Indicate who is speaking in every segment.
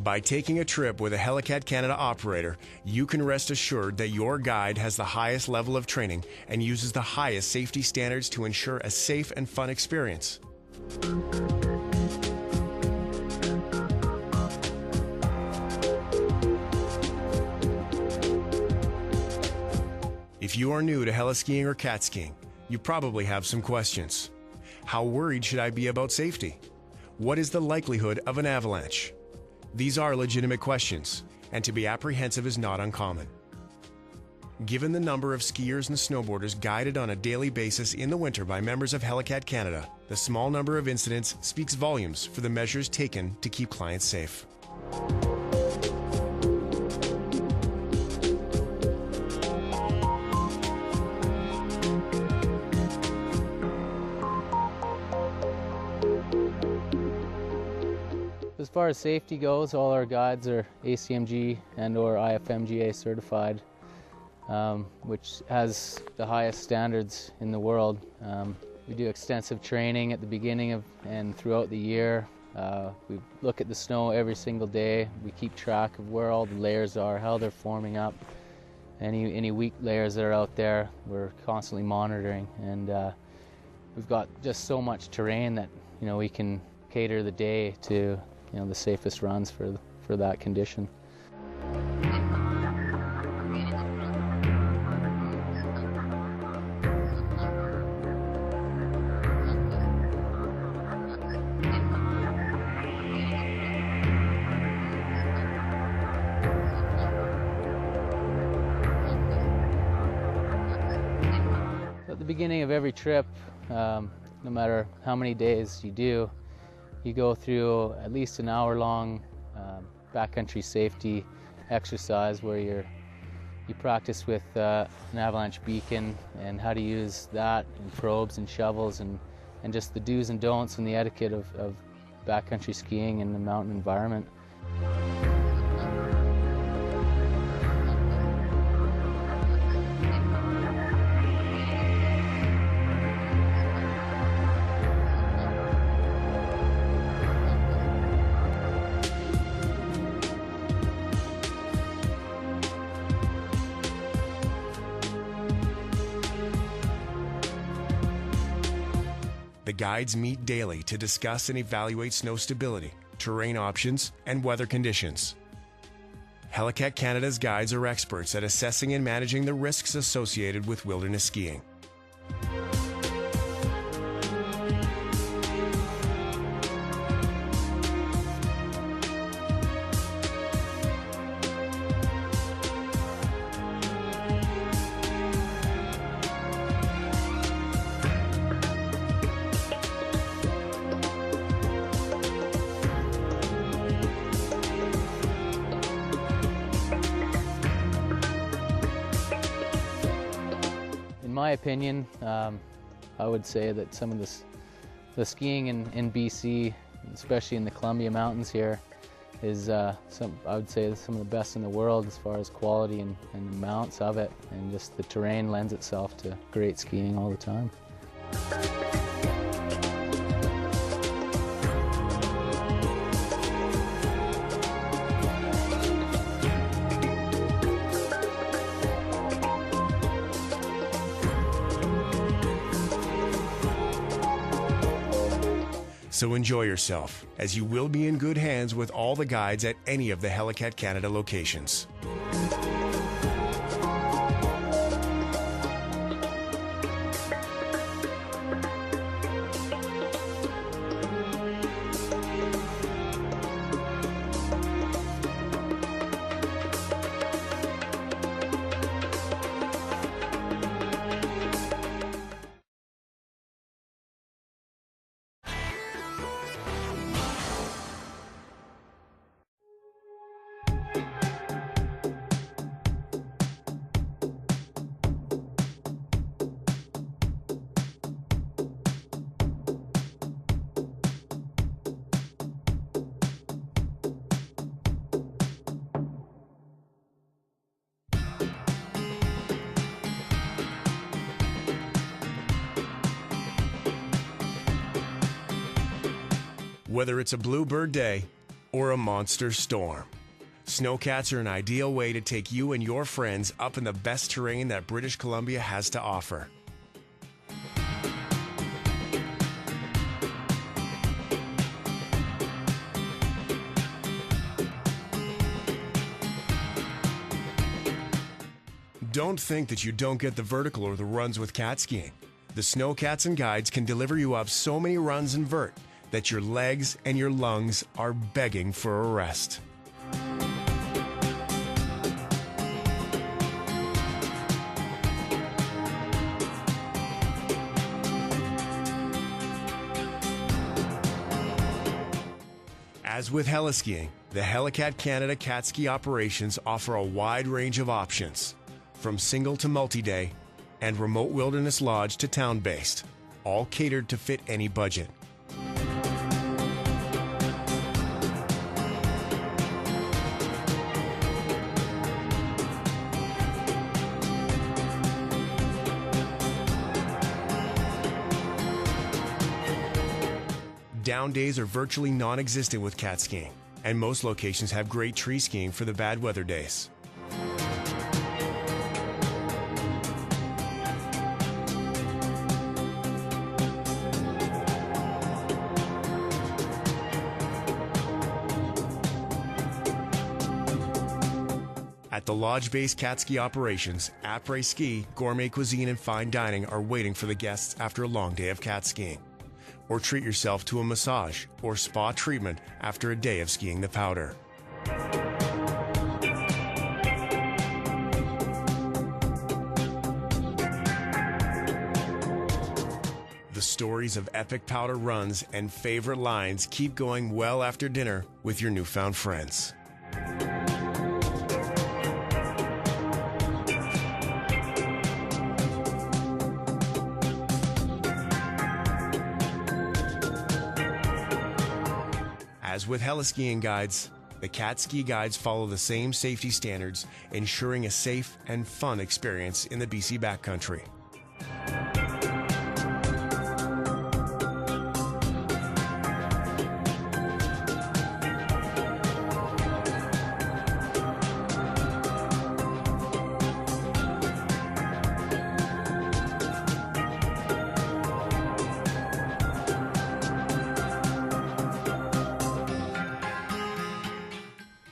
Speaker 1: By taking a trip with a Helicat Canada operator, you can rest assured that your guide has the highest level of training and uses the highest safety standards to ensure a safe and fun experience. If you are new to heli-skiing or cat skiing, you probably have some questions. How worried should I be about safety? What is the likelihood of an avalanche? These are legitimate questions, and to be apprehensive is not uncommon. Given the number of skiers and snowboarders guided on a daily basis in the winter by members of Helicat Canada, the small number of incidents speaks volumes for the measures taken to keep clients safe.
Speaker 2: As far as safety goes, all our guides are ACMG and/or IFMGA certified, which has the highest standards in the world. We do extensive training at the beginning of and throughout the year. We look at the snow every single day. We keep track of where all the layers are, how they're forming up. Any weak layers that are out there, we're constantly monitoring. And we've got just so much terrain that we can cater the day to the safest runs for that condition. At the beginning of every trip, no matter how many days you do, you go through at least an hour-long backcountry safety exercise where you practice with an avalanche beacon and how to use that and probes and shovels and just the do's and don'ts and the etiquette of backcountry skiing in the mountain environment.
Speaker 1: The guides meet daily to discuss and evaluate snow stability, terrain options, and weather conditions. Helicat Canada's guides are experts at assessing and managing the risks associated with wilderness skiing.
Speaker 2: In my opinion, I would say that some of the skiing in BC, especially in the Columbia Mountains here, is I would say some of the best in the world as far as quality and the amounts of it, and just the terrain lends itself to great skiing all the time.
Speaker 1: So enjoy yourself, as you will be in good hands with all the guides at any of the Helicat Canada locations. Whether it's a bluebird day or a monster storm, snowcats are an ideal way to take you and your friends up in the best terrain that British Columbia has to offer. Don't think that you don't get the vertical or the runs with cat skiing. The snowcats and guides can deliver you up so many runs and vert that your legs and your lungs are begging for a rest. As with heli-skiing, the Helicat Canada cat ski operations offer a wide range of options, from single to multi-day, and remote wilderness lodge to town-based, all catered to fit any budget. Down days are virtually non-existent with cat skiing, and most locations have great tree skiing for the bad weather days. At the lodge-based cat ski operations, après-ski, gourmet cuisine, and fine dining are waiting for the guests after a long day of cat skiing. Or treat yourself to a massage or spa treatment after a day of skiing the powder. The stories of epic powder runs and favorite lines keep going well after dinner with your newfound friends. As with heli-skiing guides, the cat ski guides follow the same safety standards, ensuring a safe and fun experience in the BC backcountry.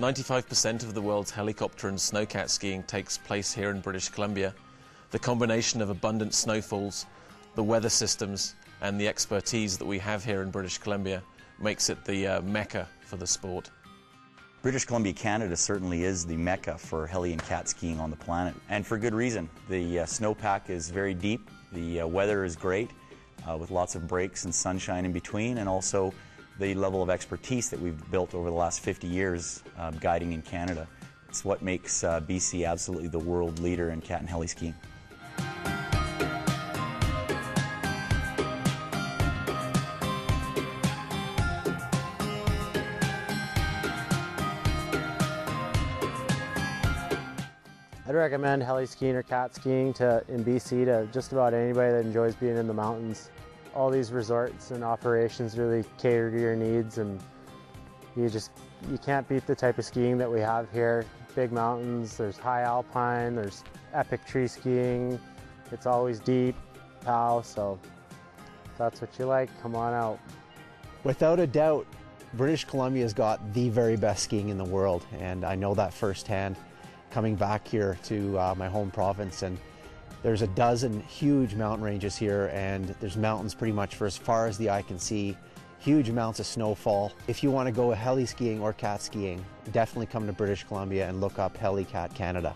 Speaker 3: "95% of the world's helicopter and snowcat skiing takes place here in British Columbia. The combination of abundant snowfalls, the weather systems, and the expertise that we have here in British Columbia makes it the mecca for the sport."
Speaker 4: British Columbia, Canada certainly is the mecca for heli and cat skiing on the planet, and for good reason. The snowpack is very deep, the weather is great, with lots of breaks and sunshine in between, and also the level of expertise that we've built over the last 50 years guiding in Canada. It's what makes BC absolutely the world leader in cat and heli skiing.
Speaker 5: I'd recommend heli skiing or cat skiing in BC to just about anybody that enjoys being in the mountains. All these resorts and operations really cater to your needs, and you can't beat the type of skiing that we have here. Big mountains, there's high alpine, there's epic tree skiing, it's always deep, POW, so if that's what you like, come on out.
Speaker 6: Without a doubt, British Columbia's got the very best skiing in the world, and I know that firsthand coming back here to my home province. And there's a dozen huge mountain ranges here, and there's mountains pretty much for as far as the eye can see. Huge amounts of snowfall. If you want to go heli skiing or cat skiing, definitely come to British Columbia and look up Helicat Canada.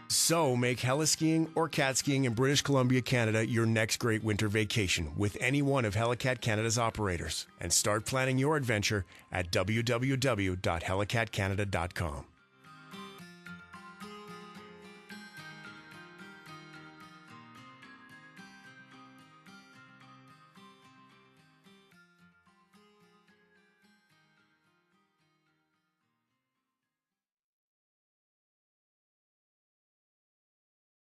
Speaker 1: So make heli-skiing or cat skiing in British Columbia, Canada your next great winter vacation with any one of Helicat Canada's operators, and start planning your adventure at www.helicatcanada.com.